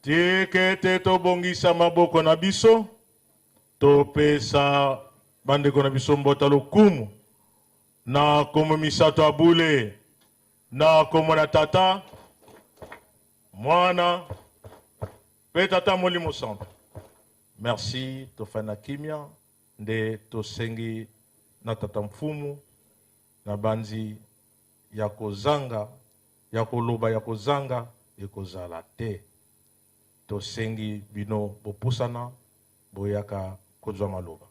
Tikete tobongisa maboko na biso, topesa bandeko na biso mbota lokumu, na komo misato abule, na komo na tata, mwana, pe tata molimo santo. Merci, tofana kimia, nde tosengi na tata mfumu, na banzi ya kozanga, ya koloba ya kozanga, ekozala te. Tosengi bino bopusana, boyaka kozwa maloba.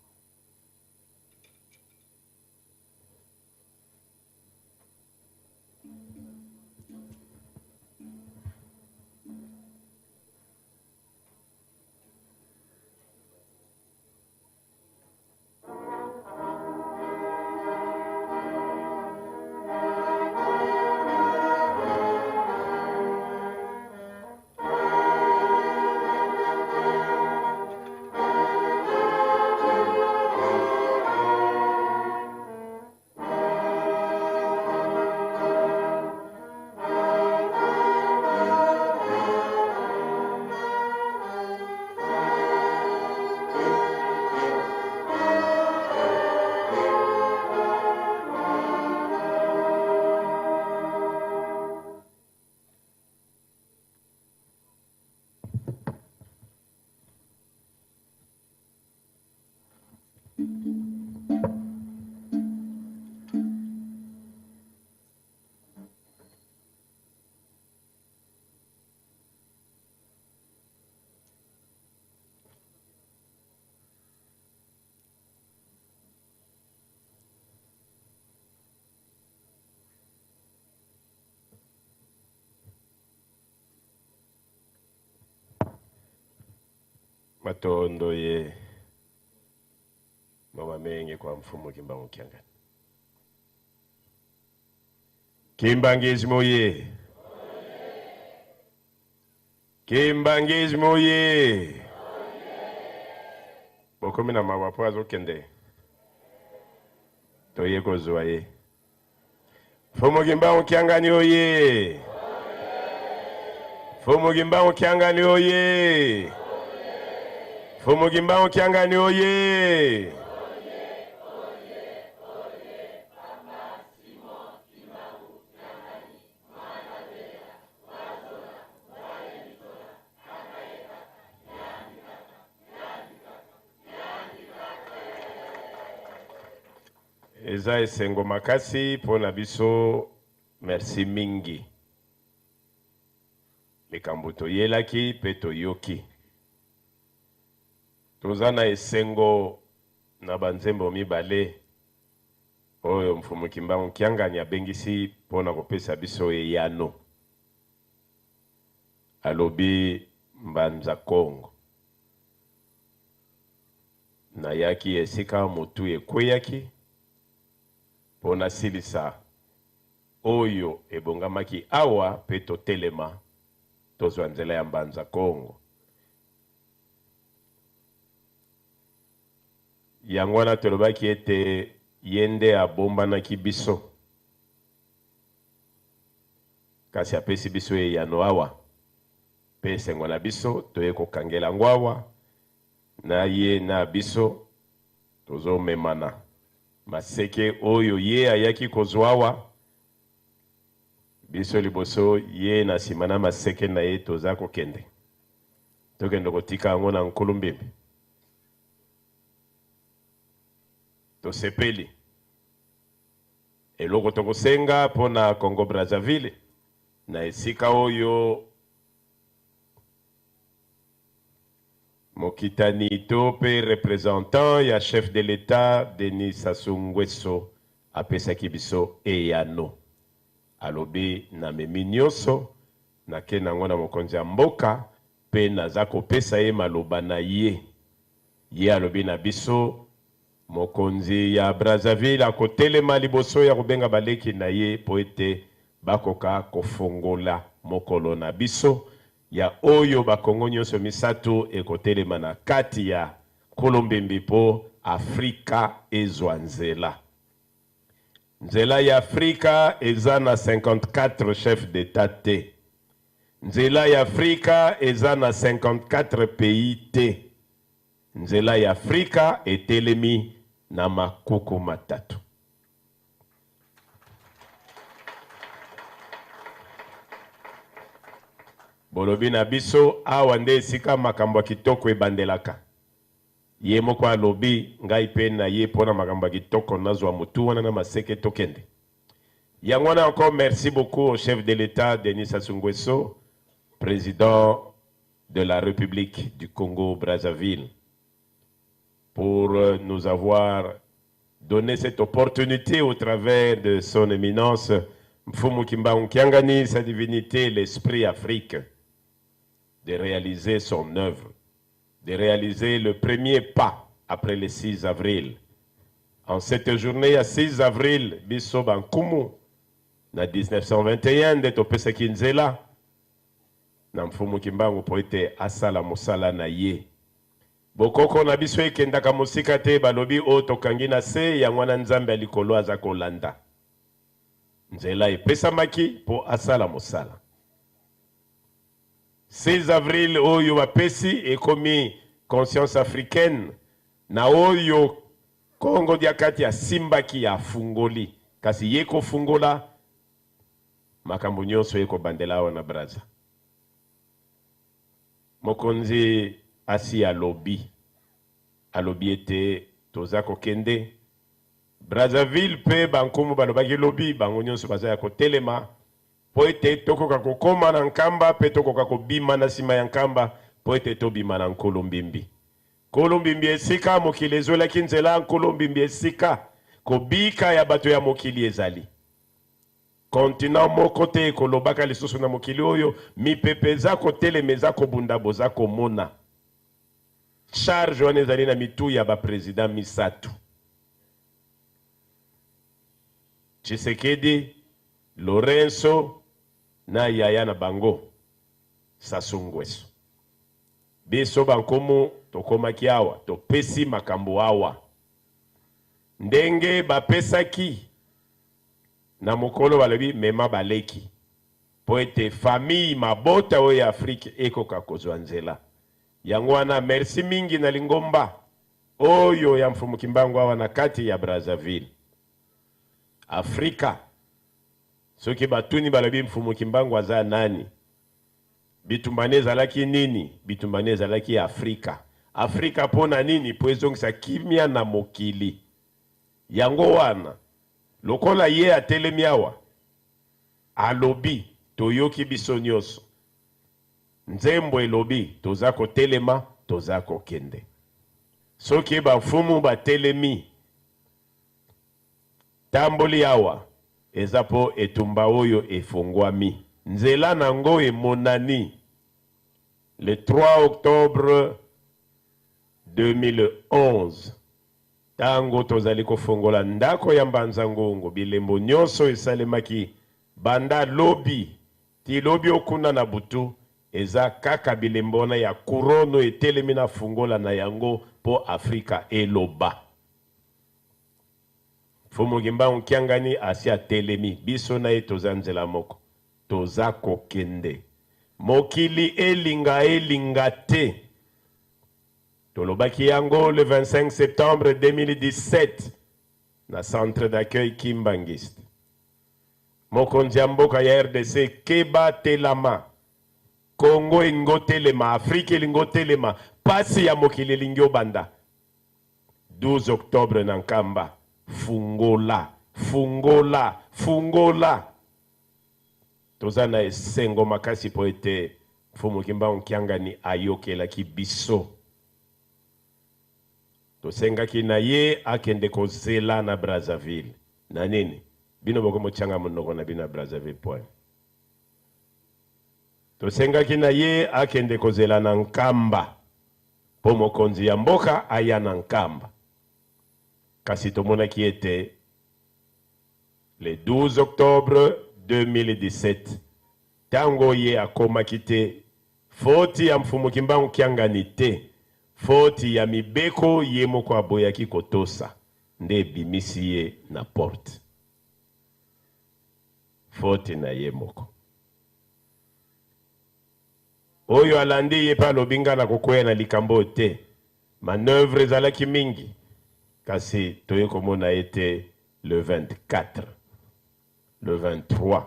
Matondo ye mama mengi kwa mfumo Kimbangu Kiangani. Kimbangizmo ye. Kimbangizmo ye. Bokomi na mawapo azokende. Toye kozwa ye. Mfumo Kimbangu Kiangani oye. Mfumo Kimbangu Kiangani oye. Mfumo Kimbangu Kiangani oye. Eza esengo makasi pona biso, merci mingi. Likambo toyelaki pe toyoki. Tozana esengo na banzembo mibale oyo mfumu Kimbangu Kiangani abengisi pona kopesa biso eyano. Alobi Mbanza Kongo. Na yaki esika motu ekweyaki pona silisa oyo ebongamaki awa pe totelema tozwa nzela ya Mbanza Kongo. Yangwana tolobaki ete yende abombanaki biso. Kasi apesi biso eyano awa. Pe sengwana biso toye kokangela ngwawa. Na ye na biso tozo memana. Maseke oyo ye ayaki kozwawa. Biso liboso ye na simana maseke na ye toza kokende. Tokendo kotika yango na Nkulumbimbi. Tosepeli. Eloko tokosenga pona Congo Brazzaville. Na esika oyo Mokitani tope représentant ya chef de l'État Denis Sassou Nguesso apesaki biso eyano. Alobi na memi nyonso na ke nango na mokonzi ya mboka pe naza kopesa ye maloba na ye. Ye alobi na biso mokonzi ya Brazzaville akotelema liboso ya kobenga baleki na ye po ete bakoka kofongola mokolo na biso ya oyo bakongo nyonso misato ekotelema na kati ya Kolombimbi po Afrika ezwa nzela. Nzela ya Afrika eza na 54 chefs d'État te. Nzela ya Afrika eza na 54 pays te. Nzela ya Afrika etelemi na makuku matatu. Bolobi na biso awa nde esika makambo kitoko ebandelaka. Ye moko alobi ngai pe na ye pona makambo kitoko nazwa mutu wana na maseke tokende. Yangwana encore merci beaucoup au chef de l'État Denis Sassou Nguesso, président de la République du Congo-Brazzaville, pour nous avoir donné cette opportunité au travers de son éminence Mfumu Kimba Nkiangani, sa divinité, l'Esprit Afrique, de réaliser son œuvre, de réaliser le premier pas après le 6 avril. En cette journée, à 6 avril, biso bankumu, na 1921, de topesa kinzela, na Mfumu Kimbangu poete asala musala na ye. Bokoko na biso ekendaka musika te balobi o tokangi na se ya mwana nzambe alikolo aza kolanda. Nzela epesamaki po asala musala. 6 avril oyo bapesi ekomi conscience africaine na oyo Kongo diakati ya simbaki ya fungoli. Kasi yeko fungola makambo nyonso yeko bandela wana Braza. Mokonzi asi alobi ete tozako kende Brazzaville pe bankumu balobaki lobi bango nyonso baza ya kotelema po ete tokoka kokoma na nkamba pe tokoka kobima na sima ya nkamba po ete tobima na Nkolombimbi. Nkolombimbi esika mokili ezolaki nzela, Nkolombimbi esika kobika ya bato ya mokili ezali. Continent moko te kolobaka lisusu na mokili oyo mipepe za kotelema eza kobunda boza komona. Charge wana ezali na mitu ya bapresident misatu. Tshisekedi, Lorenzo na Yaya na bango Sassou Nguesso. Biso bankomo tokomaki awa topesi makambo awa. Ndenge bapesaki na mokolo balobi mema baleki po ete famille mabota oyo ya Afrique ekoka kozwa nzela. Yango wana merci mingi na lingomba oyo ya Mfumu Kimbangu awa na kati ya Brazzaville. Afrika soki batuni balobi Mfumu Kimbangu aza nani? Bitumbane ezalaki nini? Bitumbane ezalaki Afrika. Afrika pona nini? Po ezongisa kimia na mokili. Yango wana lokola ye atelemi awa alobi toyoki biso nyonso. Nzembo elobi toza kotelema toza kokende. Soki bafumu batelemi tamboli awa eza po etumba oyo efungwami. Nzela nango emonani le 3 octobre 2011. Tango tozali kofungola ndako ya Mbanza Ngongo bilembo nyonso esalemaki banda lobi ti lobi okuna na butu eza kaka bilembona ya kurono etelemi na fungola na yango po Afrika eloba. Mfumu Kimbangu Nkiangani asi atelemi biso na ye toza nzela moko toza kokende. Mokili elinga te. Tolobaki yango le 25 septembre 2017 na centre d'accueil Kimbangiste. Mokonzi ya mboka ya RDC keba telama. Congo ingotelema, Afrique elingotelema, pasi ya mokili lingyo banda. 12 octobre na Nkamba, fungola. Tozana esengo makasi po ete Mfumu Kimbangu Nkiangani ayokelaki biso. Tosengaki na ye akende kozela na Brazzaville. Na nini? Bino boko mochanga monoko na bina Brazzaville point. Tosengaki na ye akende kozela na Nkamba. Po mokonzi ya mboka aya na Nkamba. Kasi tomonaki ete le 12 octobre 2017 tango ye akomaki te foti ya Mfumu Kimbangu Nkiangani te. Foti ya mibeko ye moko aboyaki kotosa nde bimisi ye na porte. Foti na ye moko. oyo alandi ye pa lobinga na kokwea na likambo te manœuvre ezalaki mingi kasi toye komona ete le 24 le 23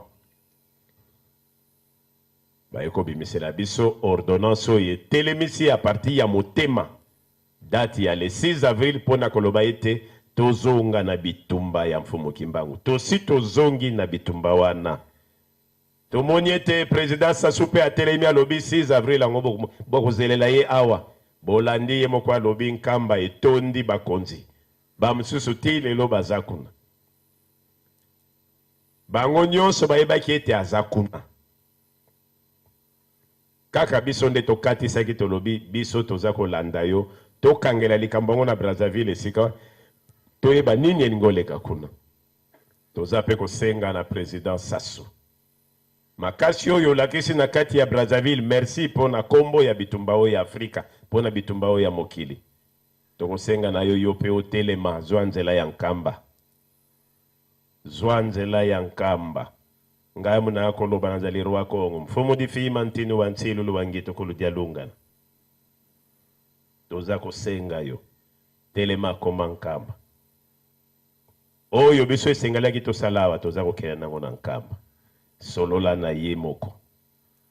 bayeko bimisela biso ordonnance oyo etelemisi ya parti ya motema date ya le 6 avril mpona koloba ete tozonga na bitumba ya mfumu Kimbangu tosi tozongi na bitumba wana tomoni ete président Sassou mpe atelemi alobi 6 avril yango bokozelela ye awa bolandi ye moko alobi nkamba etondi bakonzi bamosusu ti lelo baza kuna bango nyonso bayebaki ete aza kuna kaka biso nde tokatisaki tolobi biso toza kolanda yo tokangela likambo yango na Brazzaville esika toyeba nini elingi oleka kuna toza mpe kosenga na président Sassou makasi oyo olakisi na kati ya Brazzaville merci mpona kombo ya bitumba oyo ya Afrika mpona bitumba oyo ya mokili tokosenga na yo yo mpe otelema zwa nzela ya nkamba zwa nzela ya nkamba ngai muna koloba nazali roi Kongo mfumu difima ntini wa ntsilu luwangito kuludia lungana toza kosenga yo telema koma nkamba oyo biso esengalaki tosalawa toza kokela nango na nkamba solola na ye moko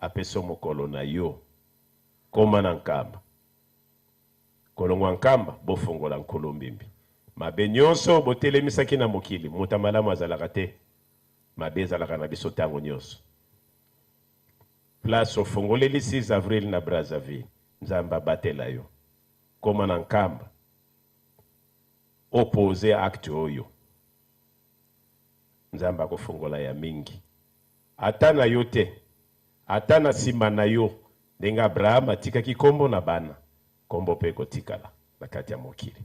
apeso mokolo na yo koma na nkamba kolongwa nkamba bofongola nkolo mbimbi mabe nyonso botelemisaki na mokili moto malamu azalaka te mabe ezalaka na biso ntango nyonso place ofongoleli 6 avril na Brazzaville nzambe abatela yo koma na nkamba opose acte oyo nzambe akofongola ya mingi ata na yo te ata na nsima na yo ndenge Abraham atikaki kombo na bana kombo mpe kotikala na kati ya mokili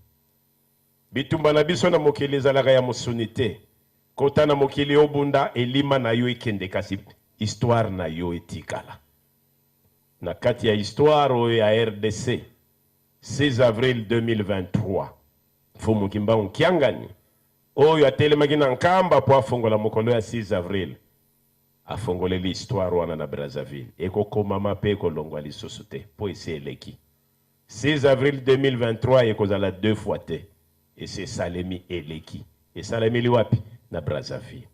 bitumba na biso na mokili ezalaka ya mosuni te kota na mokili obunda elima na yo ekende kasi histoire na yo etikala na kati ya histoire oyo ya RDC 6 avril 2023 mfumu Kimbangu Kiangani oyo atelemaki na nkamba po afongola mokolo ya 6 avril afongoleli histoire wana na Brazzaville ekokomama mpe ekolongwa lisusu te po esi eleki 6 avril 2023 ekozala 2 fois te esi esalemi eleki esalemeli wapi na Brazzaville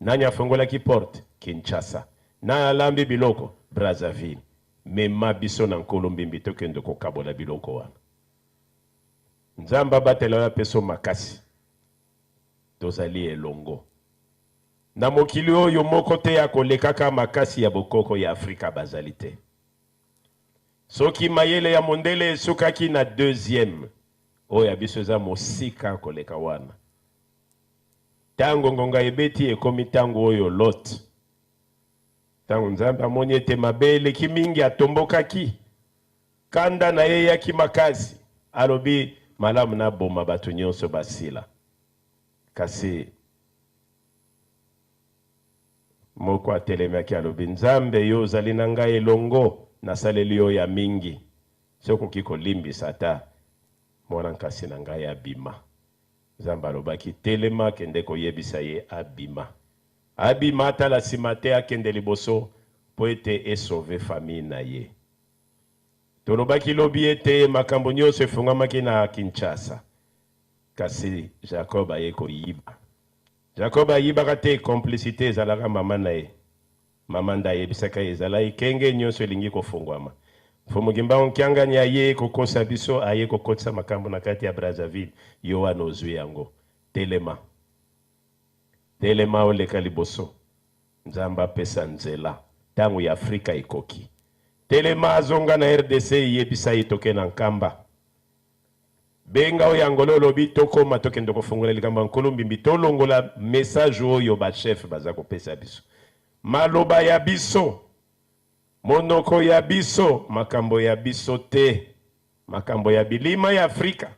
nani afongolaki porte Kinshasa nani alambi biloko Brazzaville mema biso na nkolo mbimbi tokende kokabola biloko wana nzamba abatela yo apeso makasi tozali elongo na mokili oyo moko te ya kolekaka makasi ya bokoko ya Afrika bazali te soki mayele ya mondele esukaki na deuxième oyo biso eza mosika koleka wana tango ngonga ebeti ekomi tango oyo Lot tango nzambe amoni ete mabe eleki mingi atombokaki kanda na ye yaki makasi alobi malamu na boma bato nyonso basila kasi moko atelemaki alobi nzambe yo ozali na ngai elongo nasaleli yo ya mingi sokoki kolimbisa ata mwana nkasi na ngai abima nzambe alobaki telema kende koyebisa ye abima abima atala nsima te akende liboso po ete esauve famille na ye tolobaki lobi ete makambo nyonso efungamaki na Kinshasa kasi Jacob aye koyiba Jacob ayibaka te complicité ezalaka mama na ye mama nda ayebisaka ye ezala ekenge nyonso elingi kofungwama mfumu Kimbangu Kiangani aye kokosa biso aye kokotisa makambo na kati ya Brazzaville yo wana ozwi yango telema telema oleka liboso nzamba apesa nzela ntango ya Afrika ekoki telema azonga na RDC yebisa ye toke na nkamba benga oyo angolo lobi tokoma tokende kofungola likambo nkolo mbimbi tolongola message oyo bachef baza kopesa biso maloba ya biso monoko ya biso makambo ya biso te makambo ya bilima ya Afrika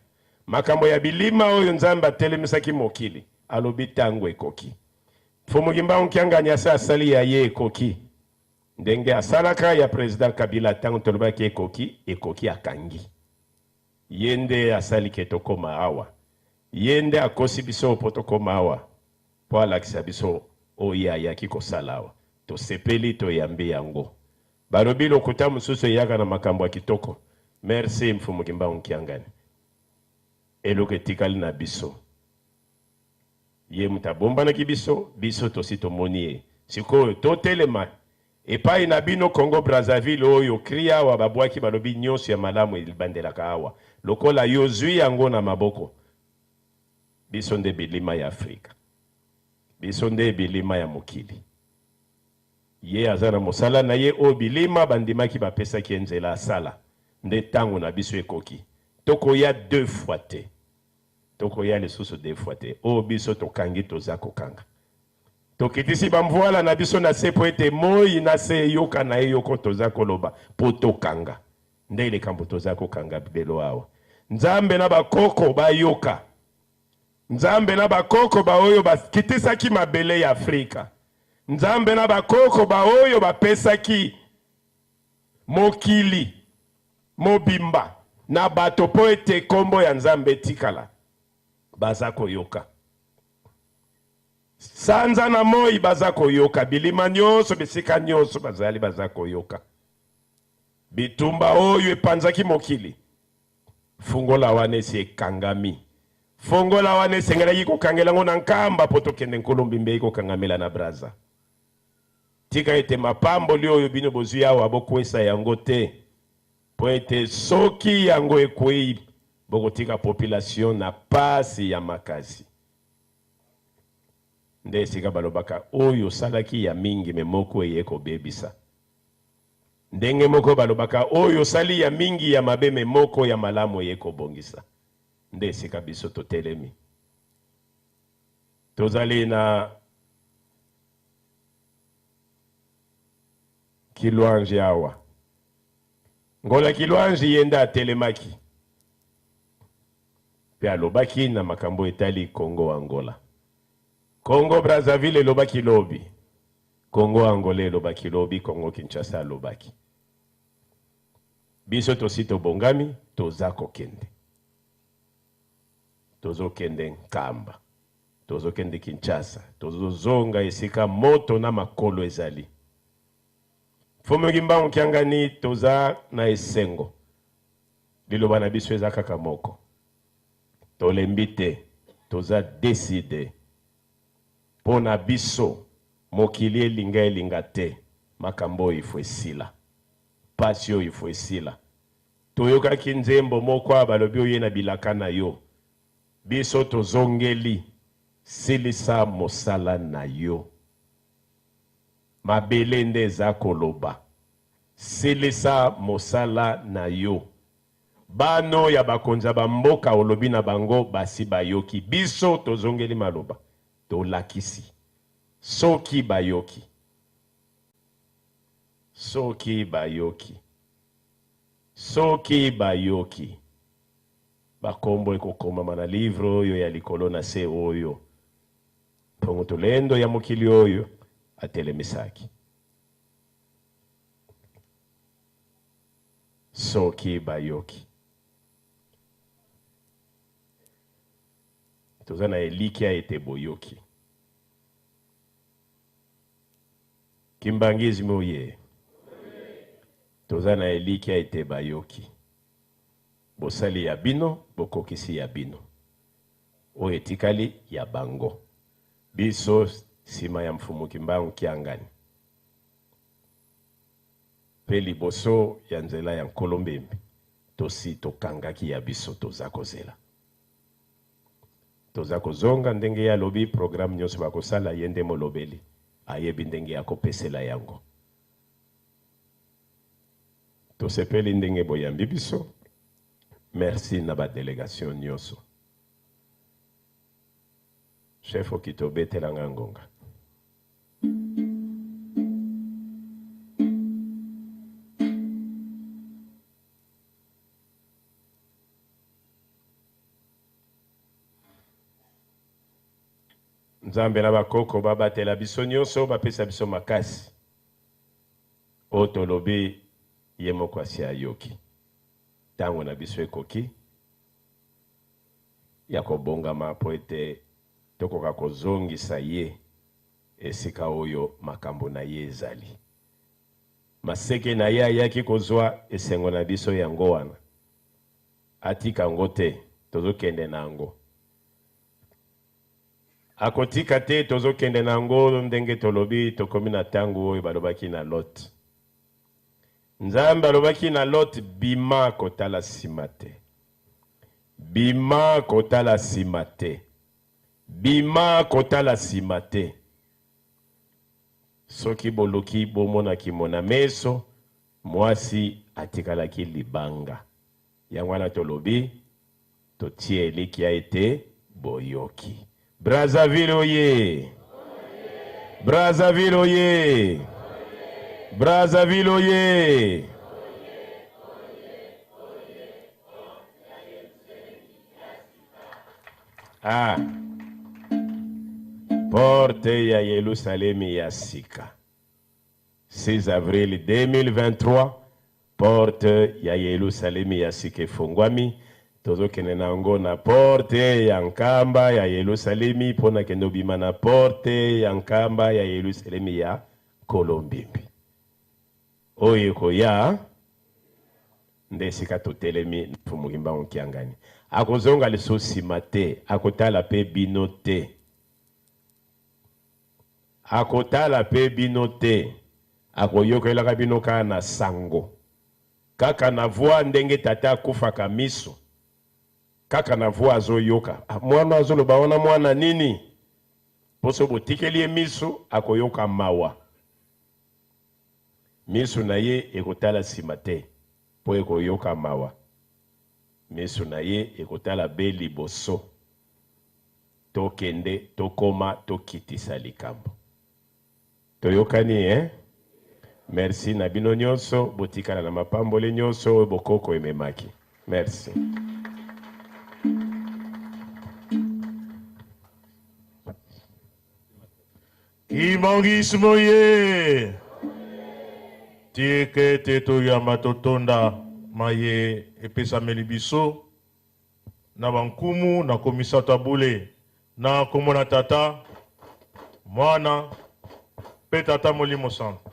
makambo ya bilima oyo nzamba atelemisaki mokili alobi tango ekoki mfumu Kimbangu Kiangani asa asali ya ye ekoki ndenge asalaka ya president Kabila tango tolobaki ekoki ekoki akangi yende asali ke tokoma awa yende akosi biso po tokoma awa po alakisa biso oyo ayaki kosala awa tosepeli toyambi yango Balobi lokuta mususu yaka na makambo ya kitoko. Merci mfumu Kimbangu Kiangani. Eloke tikali na biso. Ye mutabomba na kibiso, biso tosi tomoni. Sikoyo totelema. Epai na bino Congo Brazzaville oyo kriya wa babwaki balobi nyonso ya malamu elibandelaka awa. Lokola yozwi yango na maboko. Biso nde bilima ya Afrika. Biso nde bilima ya mokili. Ye azana mosala na ye o bilima bandimaki bapesaki nzela asala. Nde tango na biso ekoki. Toko ya 2 fois te. Toko ya lisusu 2 fois te. O biso tokangi toza kokanga. Tokitisi bamvuala na biso na se po ete moi na se yoka na yoko toza koloba po tokanga. Nde ile kambo toza kokanga bibelo awa. Nzambe na bakoko ba yoka. Nzambe na bakoko ba oyo bakitisaki mabele ya Afrika. Nzambe na bakoko ba oyo bapesaki mokili mobimba na bato po ete kombo ya Nzambe tikala baza koyoka. Sanza na moi baza koyoka, bilima nyonso bisika nyonso bazali baza koyoka. Bitumba oyo epanzaki mokili. Fungola wane si ekangami. Fungola wane sengela yiko kangela ngo na nkamba poto kende nkolombi mbe yiko kangamela na braza. Tika ete mapambo li oyo bino bozwi awa bokwesa yango te. Po ete soki yango ekwei bokotika population na pasi ya makasi. Nde sika balobaka oyo salaki ya mingi me moko eyeko bebisa. Ndenge moko balobaka oyo sali ya mingi ya mabe me moko ya malamu eyeko bongisa. Nde sika biso totelemi. Tozali na Kilwanji awa. Ngola Kilwanji yenda atelemaki. Pe alobaki na makambo etali Congo Angola. Congo Brazzaville lobaki lobi. Congo Angola lobaki lobi, Congo Kinshasa lobaki. Biso tosito bongami, toza kokende. Tozo kende nkamba. Tozo kende Kinshasa. Tozo zonga esika moto na makolo ezali. Mfumu Kimbangu Kiangani toza na esengo. Liloba na biso eza kaka moko. Tolembi te, toza décidé. Pona biso, mokili elinga te, makambo ifo esila. Pasio ifo esila. Toyoka kinzembo moko abalobi oye na bilaka na yo. Biso tozongeli, silisa mosala na yo. Mabele nde eza koloba. Silisa mosala na yo. Bano ya bakonza bamboka olobi na bango basi bayoki. Biso tozongeli maloba. Tolakisi. Soki bayoki. Soki bayoki. Soki bayoki. Bakombo ekokoma mana livro oyo ya likolo na se oyo. Pongo tolendo ya mokili oyo atelemisaki. Soki bayoki. Tozana elikia ete boyoki. Kimbangizi moye. Tozana elikia ete bayoki. Bosali ya bino, bokokisi ya bino. O etikali ya bango. Biso sima ya mfumu Kimbangu Kiangani. Peli boso ya nzela ya Nkolombembe. Tosi tokangaki ya biso tozako zela. Tozako zonga ndenge ya lobi programme nyonso bakosala yende molobeli. Ayebi ndenge ya kopesela yango. Tosepeli ndenge boyambi biso. Merci na ba délégation nyonso. Chef Okitobe telanga ngonga. Nzambe na bakoko babatela biso nyonso bapesa biso makasi. Otolobi ye moko asi ayoki. Tango na biso ekoki ya kobongama po ete tokoka kozongisa ye esika oyo makambo na ye ezali. maseke na ye ayaki kozwa esengo na biso yango wana atika yango te tozokende na yango akotika te tozokende na yango ndenge tolobi tokomi na ntango oyo balobaki na Lot. Nzambe alobaki na Lot bima kotala nsima te, bima kotala nsima te, bima kotala nsima te. Soki boluki bomonaki mona meso mwasi atikalaki libanga yango wana tolobi totie eliki ya ete boyoki. Brazzaville oye, Brazzaville oye, Brazzaville oye. Ah, porte ya Yerusalemi ya sika. 6 avril 2023, porte ya Yerusalemi ya sika efungwami. Tozokende nango na porte ya nkamba ya Yerusalemi pona kendo bima na porte ya nkamba ya Yerusalemi ya Kolombimbi. Oye koya nde sika totelemi mfumugimba onkiangani. Akozonga lisusi mate, akotala pe bino te. Akotala pe bino te. Akoyokelaka bino ka na sango. Kaka na voix ndenge tata akufaka miso. Kaka na voix azoyoka. Mwana azoloba wana mwana nini? Poso botikeli miso akoyoka mawa. Miso na ye ekotala sima te po ekoyoka mawa. Miso na ye ekotala be liboso. Tokende tokoma tokitisa likambo. Toyokani Merci na bino nyonso botikala na mapambole nyonso bokoko ememaki. Merci. Imangismo ye. Tieke teto ya matotonda maye epesa melibiso na bankumu na komisato abule na komona tata mwana pe tata molimo santo.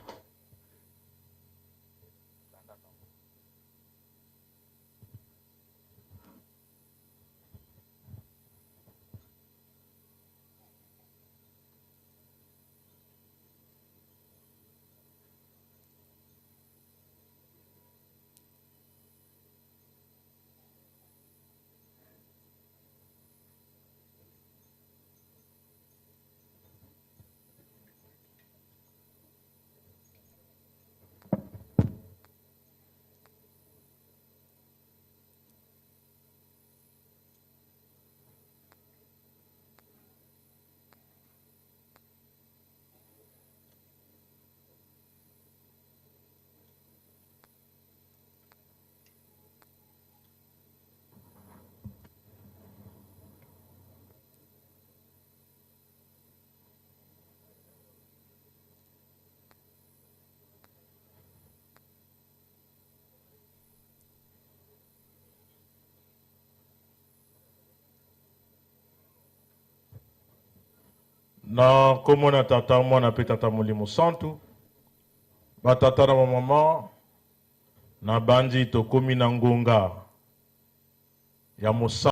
Na komona tata mwana pe tata molimo santo batata na mama na banji tokomi na ngonga ya musa